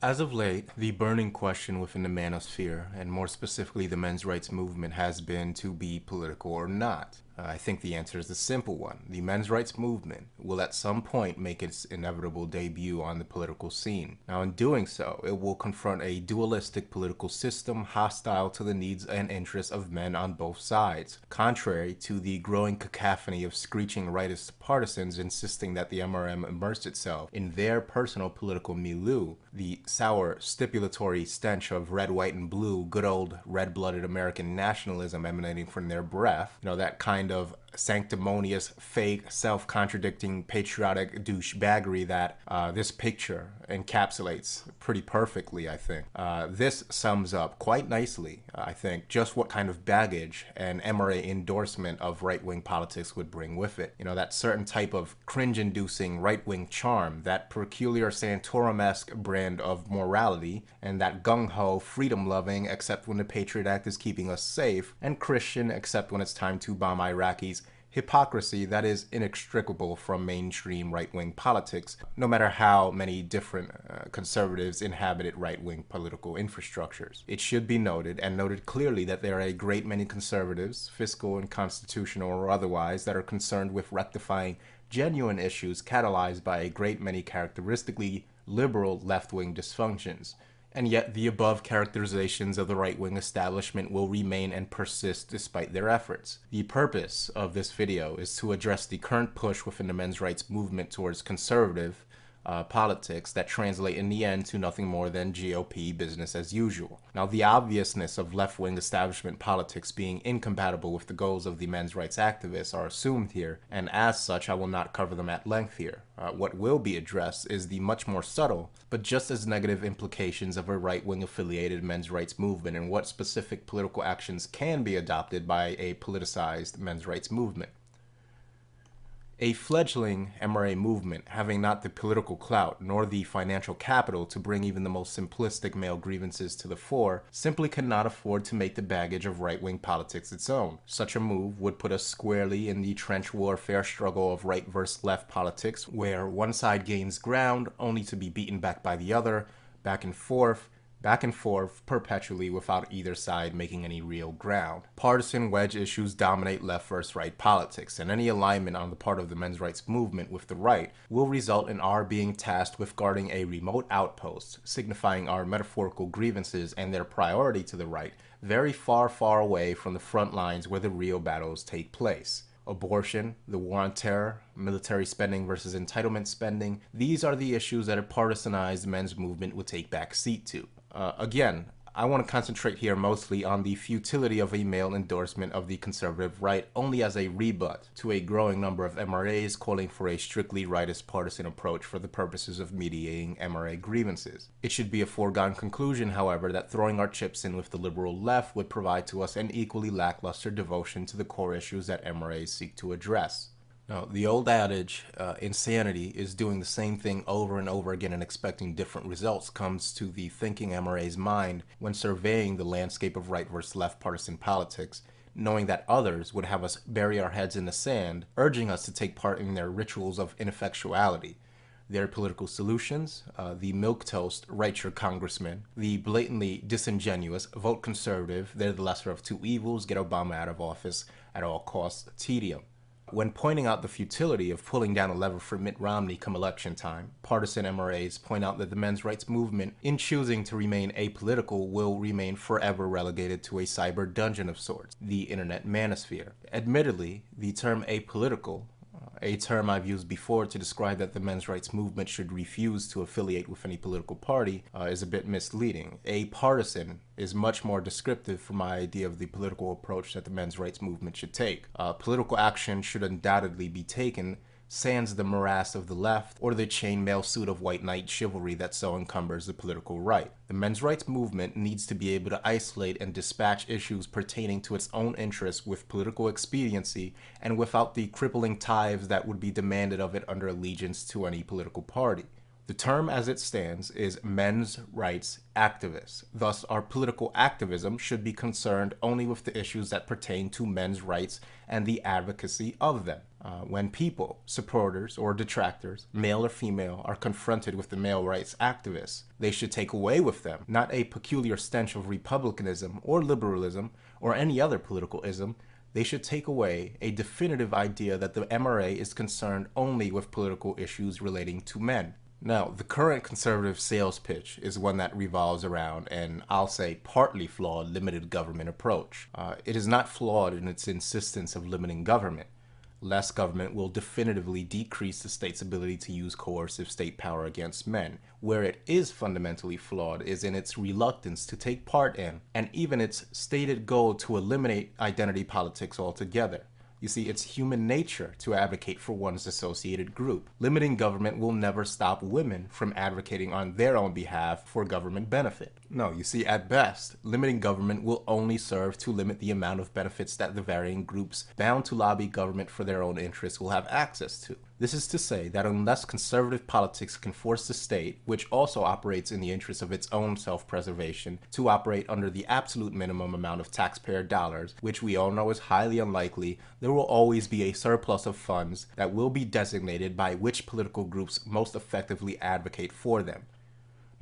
As of late, the burning question within the manosphere, and more specifically the men's rights movement, has been to be political or not. I think the answer is the simple one. The men's rights movement will at some point make its inevitable debut on the political scene. Now, in doing so, it will confront a dualistic political system hostile to the needs and interests of men on both sides, contrary to the growing cacophony of screeching rightist partisans insisting that the MRM immerse itself in their personal political milieu. The sour, stipulatory stench of red, white, and blue, good old red-blooded American nationalism emanating from their breath, that kind of sanctimonious, fake, self-contradicting, patriotic douchebaggery that this picture encapsulates pretty perfectly, I think. This sums up quite nicely, I think, just what kind of baggage an MRA endorsement of right-wing politics would bring with it. That certain type of cringe-inducing right-wing charm, that peculiar Santorum-esque brand of morality, and that gung-ho, freedom-loving, except when the Patriot Act is keeping us safe, and Christian, except when it's time to bomb Iraqis, hypocrisy that is inextricable from mainstream right-wing politics, no matter how many different conservatives inhabited right-wing political infrastructures. It should be noted, and noted clearly, that there are a great many conservatives, fiscal and constitutional or otherwise, that are concerned with rectifying genuine issues catalyzed by a great many characteristically liberal left-wing dysfunctions. And yet the above characterizations of the right-wing establishment will remain and persist despite their efforts. The purpose of this video is to address the current push within the men's rights movement towards conservative politics that translate in the end to nothing more than GOP business as usual. Now, the obviousness of left-wing establishment politics being incompatible with the goals of the men's rights activists are assumed here, and as such I will not cover them at length here. What will be addressed is the much more subtle, but just as negative implications of a right-wing affiliated men's rights movement and what specific political actions can be adopted by a politicized men's rights movement. A fledgling MRA movement, having not the political clout nor the financial capital to bring even the most simplistic male grievances to the fore, simply cannot afford to make the baggage of right-wing politics its own. Such a move would put us squarely in the trench warfare struggle of right versus left politics, where one side gains ground only to be beaten back by the other, back and forth, perpetually without either side making any real ground. Partisan wedge issues dominate left versus right politics, and any alignment on the part of the men's rights movement with the right will result in our being tasked with guarding a remote outpost, signifying our metaphorical grievances and their priority to the right, very far, far away from the front lines where the real battles take place. Abortion, the war on terror, military spending versus entitlement spending, these are the issues that a partisanized men's movement would take back seat to. Again, I want to concentrate here mostly on the futility of a male endorsement of the conservative right only as a rebut to a growing number of MRAs calling for a strictly rightist partisan approach for the purposes of mediating MRA grievances. It should be a foregone conclusion, however, that throwing our chips in with the liberal left would provide to us an equally lackluster devotion to the core issues that MRAs seek to address. Now, the old adage, insanity is doing the same thing over and over again and expecting different results, comes to the thinking MRA's mind when surveying the landscape of right versus left partisan politics, knowing that others would have us bury our heads in the sand, urging us to take part in their rituals of ineffectuality. Their political solutions, the milquetoast write your congressman, the blatantly disingenuous vote conservative, they're the lesser of two evils, get Obama out of office at all costs, tedium. When pointing out the futility of pulling down a lever for Mitt Romney come election time, partisan MRAs point out that the men's rights movement, in choosing to remain apolitical, will remain forever relegated to a cyber dungeon of sorts, the internet manosphere. Admittedly, the term apolitical, a term I've used before to describe that the men's rights movement should refuse to affiliate with any political party, is a bit misleading. A partisan is much more descriptive for my idea of the political approach that the men's rights movement should take. Political action should undoubtedly be taken sans the morass of the left or the chainmail suit of white knight chivalry that so encumbers the political right. The men's rights movement needs to be able to isolate and dispatch issues pertaining to its own interests with political expediency and without the crippling tithes that would be demanded of it under allegiance to any political party. The term as it stands is men's rights activists. Thus, our political activism should be concerned only with the issues that pertain to men's rights and the advocacy of them. When people, supporters, or detractors, male or female, are confronted with the male rights activists, they should take away with them not a peculiar stench of republicanism or liberalism or any other political ism. They should take away a definitive idea that the MRA is concerned only with political issues relating to men. Now, the current conservative sales pitch is one that revolves around an, I'll say, partly flawed limited government approach. It is not flawed in its insistence of limiting government. Less government will definitively decrease the state's ability to use coercive state power against men. Where it is fundamentally flawed is in its reluctance to take part in, and even its stated goal to eliminate identity politics altogether. You see, it's human nature to advocate for one's associated group. Limiting government will never stop women from advocating on their own behalf for government benefit. No, you see, at best, limiting government will only serve to limit the amount of benefits that the varying groups bound to lobby government for their own interests will have access to. This is to say that unless conservative politics can force the state, which also operates in the interest of its own self-preservation, to operate under the absolute minimum amount of taxpayer dollars, which we all know is highly unlikely, there will always be a surplus of funds that will be designated by which political groups most effectively advocate for them.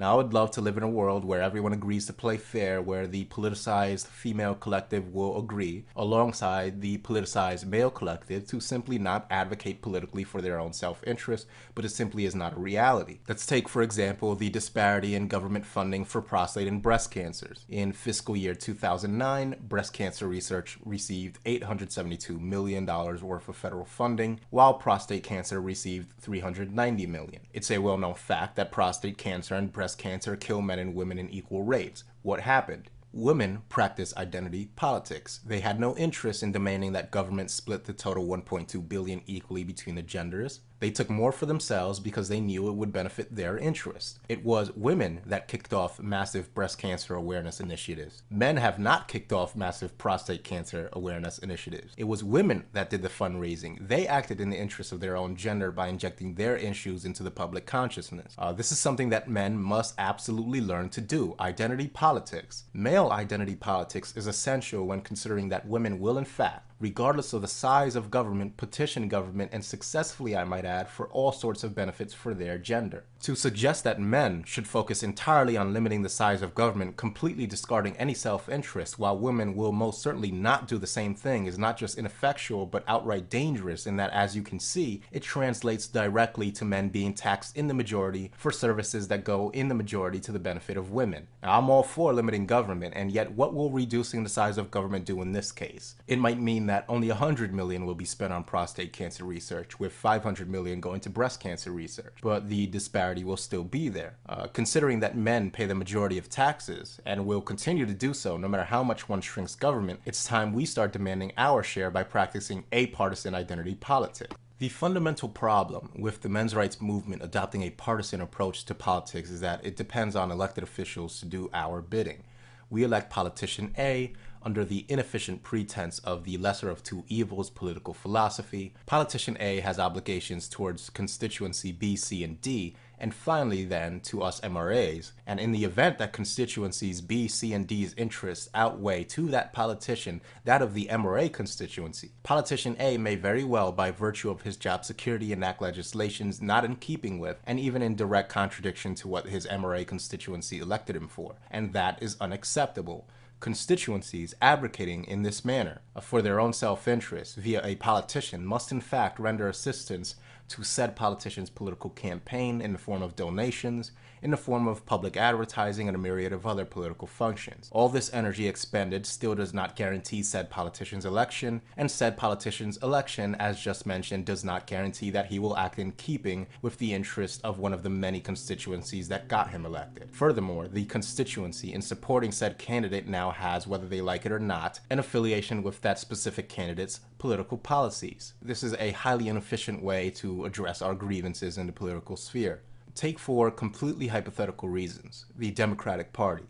Now, I would love to live in a world where everyone agrees to play fair, where the politicized female collective will agree, alongside the politicized male collective, to simply not advocate politically for their own self-interest, but it simply is not a reality. Let's take, for example, the disparity in government funding for prostate and breast cancers. In fiscal year 2009, breast cancer research received $872 million worth of federal funding, while prostate cancer received $390 million. It's a well-known fact that prostate cancer and breast cancer kill men and women in equal rates. What happened? Women practice identity politics. They had no interest in demanding that government split the total $1.2 billion equally between the genders. They took more for themselves because they knew it would benefit their interests. It was women that kicked off massive breast cancer awareness initiatives. Men have not kicked off massive prostate cancer awareness initiatives. It was women that did the fundraising. They acted in the interest of their own gender by injecting their issues into the public consciousness. This is something that men must absolutely learn to do. Identity politics. Male identity politics is essential when considering that women will in fact, regardless of the size of government, petition government, and successfully, I might add, for all sorts of benefits for their gender. To suggest that men should focus entirely on limiting the size of government, completely discarding any self-interest, while women will most certainly not do the same thing, is not just ineffectual, but outright dangerous in that, as you can see, it translates directly to men being taxed in the majority for services that go in the majority to the benefit of women. Now, I'm all for limiting government, and yet what will reducing the size of government do in this case? It might mean that only $100 million will be spent on prostate cancer research, with $500 million going to breast cancer research, but the disparity will still be there. Considering that men pay the majority of taxes, and will continue to do so no matter how much one shrinks government, it's time we start demanding our share by practicing a partisan identity politics. The fundamental problem with the men's rights movement adopting a partisan approach to politics is that it depends on elected officials to do our bidding. We elect politician A under the inefficient pretense of the lesser of two evils political philosophy. Politician A has obligations towards constituency B, C, and D, and finally then to us MRAs. And in the event that constituencies B, C, and D's interests outweigh to that politician that of the MRA constituency, politician A may very well, by virtue of his job security, enact legislations not in keeping with and even in direct contradiction to what his MRA constituency elected him for, and that is unacceptable. Constituencies advocating in this manner for their own self-interest via a politician must in fact render assistance to said politician's political campaign in the form of donations, in the form of public advertising, and a myriad of other political functions. All this energy expended still does not guarantee said politician's election, and said politician's election, as just mentioned, does not guarantee that he will act in keeping with the interest of one of the many constituencies that got him elected. Furthermore, the constituency in supporting said candidate now has, whether they like it or not, an affiliation with that specific candidate's political policies. This is a highly inefficient way to address our grievances in the political sphere. Take for completely hypothetical reasons the Democratic Party.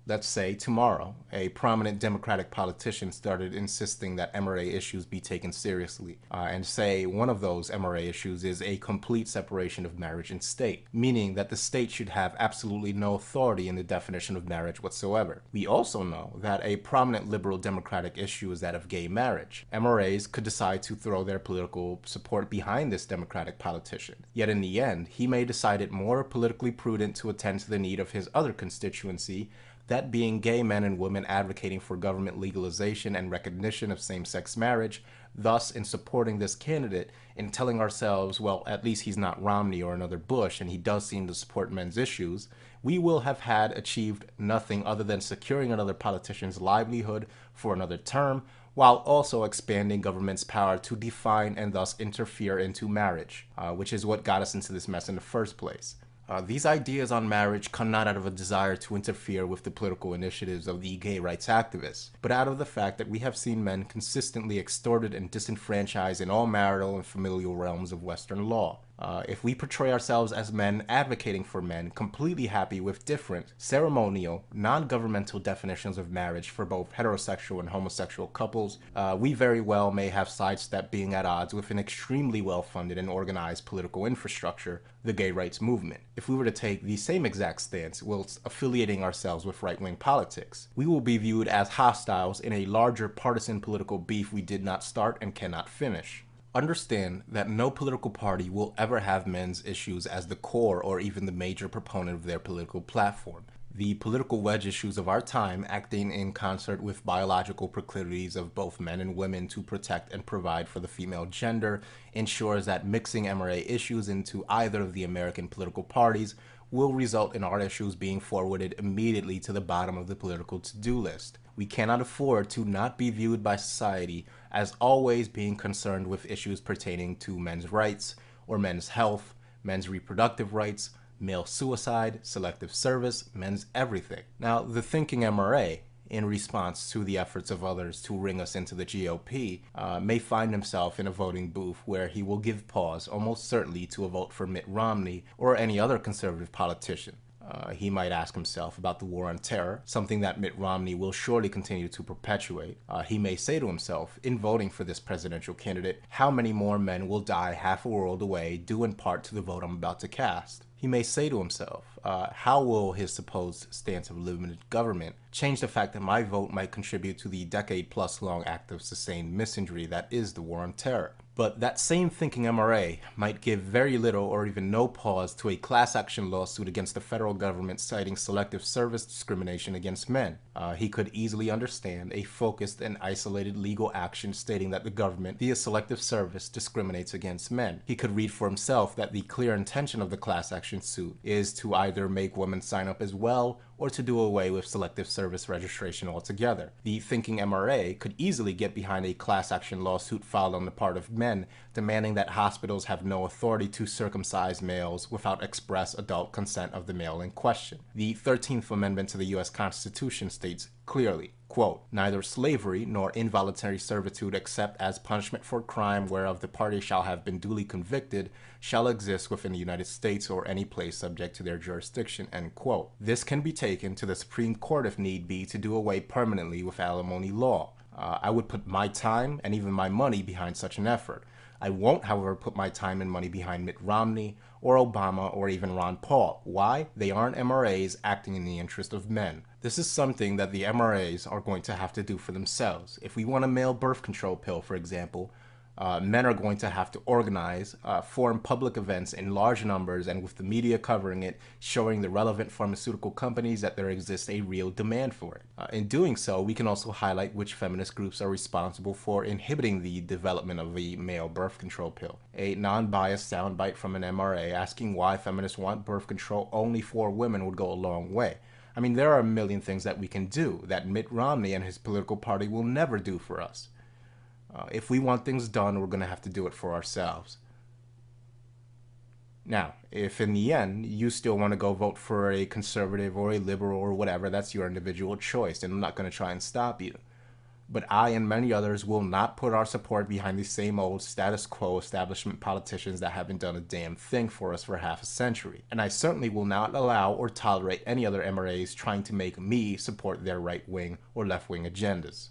Let's say tomorrow, a prominent Democratic politician started insisting that MRA issues be taken seriously, and say one of those MRA issues is a complete separation of marriage and state, meaning that the state should have absolutely no authority in the definition of marriage whatsoever. We also know that a prominent liberal Democratic issue is that of gay marriage. MRAs could decide to throw their political support behind this Democratic politician, yet in the end, he may decide it more politically prudent to attend to the need of his other constituency, that being gay men and women advocating for government legalization and recognition of same-sex marriage. Thus, in supporting this candidate and telling ourselves, well, at least he's not Romney or another Bush and he does seem to support men's issues, we will have had achieved nothing other than securing another politician's livelihood for another term, while also expanding government's power to define and thus interfere into marriage, which is what got us into this mess in the first place. These ideas on marriage come not out of a desire to interfere with the political initiatives of the gay rights activists, but out of the fact that we have seen men consistently extorted and disenfranchised in all marital and familial realms of Western law. If we portray ourselves as men advocating for men, completely happy with different, ceremonial, non-governmental definitions of marriage for both heterosexual and homosexual couples, we very well may have sidestepped being at odds with an extremely well-funded and organized political infrastructure, the gay rights movement. If we were to take the same exact stance whilst affiliating ourselves with right-wing politics, we will be viewed as hostiles in a larger partisan political beef we did not start and cannot finish. Understand that no political party will ever have men's issues as the core or even the major proponent of their political platform. The political wedge issues of our time, acting in concert with biological proclivities of both men and women to protect and provide for the female gender, ensures that mixing MRA issues into either of the American political parties will result in our issues being forwarded immediately to the bottom of the political to-do list. We cannot afford to not be viewed by society as always being concerned with issues pertaining to men's rights or men's health, men's reproductive rights, male suicide, selective service, men's everything. Now, the thinking MRA, in response to the efforts of others to ring us into the GOP, may find himself in a voting booth where he will give pause almost certainly to a vote for Mitt Romney or any other conservative politician. He might ask himself about the war on terror, something that Mitt Romney will surely continue to perpetuate. He may say to himself, in voting for this presidential candidate, how many more men will die half a world away due in part to the vote I'm about to cast? He may say to himself, how will his supposed stance of limited government change the fact that my vote might contribute to the decade-plus long act of sustained misinjury that is the war on terror? But that same thinking MRA might give very little or even no pause to a class action lawsuit against the federal government citing selective service discrimination against men. He could easily understand a focused and isolated legal action stating that the government, via selective service, discriminates against men. He could read for himself that the clear intention of the class action suit is to either make women sign up as well or to do away with selective service registration altogether. The thinking MRA could easily get behind a class action lawsuit filed on the part of men demanding that hospitals have no authority to circumcise males without express adult consent of the male in question. The 13th Amendment to the U.S. Constitution states clearly, quote, neither slavery nor involuntary servitude except as punishment for crime whereof the party shall have been duly convicted shall exist within the United States or any place subject to their jurisdiction, end quote. This can be taken to the Supreme Court if need be to do away permanently with alimony law. I would put my time and even my money behind such an effort. I won't, however, put my time and money behind Mitt Romney or Obama or even Ron Paul. Why? They aren't MRAs acting in the interest of men. This is something that the MRAs are going to have to do for themselves. If we want a male birth control pill, for example, men are going to have to organize, form public events in large numbers and with the media covering it, showing the relevant pharmaceutical companies that there exists a real demand for it. In doing so, we can also highlight which feminist groups are responsible for inhibiting the development of a male birth control pill. A non-biased soundbite from an MRA asking why feminists want birth control only for women would go a long way. I mean, there are a million things that we can do that Mitt Romney and his political party will never do for us. If we want things done, we're going to have to do it for ourselves. Now, if in the end you still want to go vote for a conservative or a liberal or whatever, that's your individual choice, and I'm not going to try and stop you. But I and many others will not put our support behind the same old status quo establishment politicians that haven't done a damn thing for us for half a century. And I certainly will not allow or tolerate any other MRAs trying to make me support their right-wing or left-wing agendas.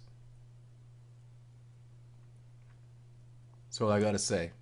That's all I gotta say.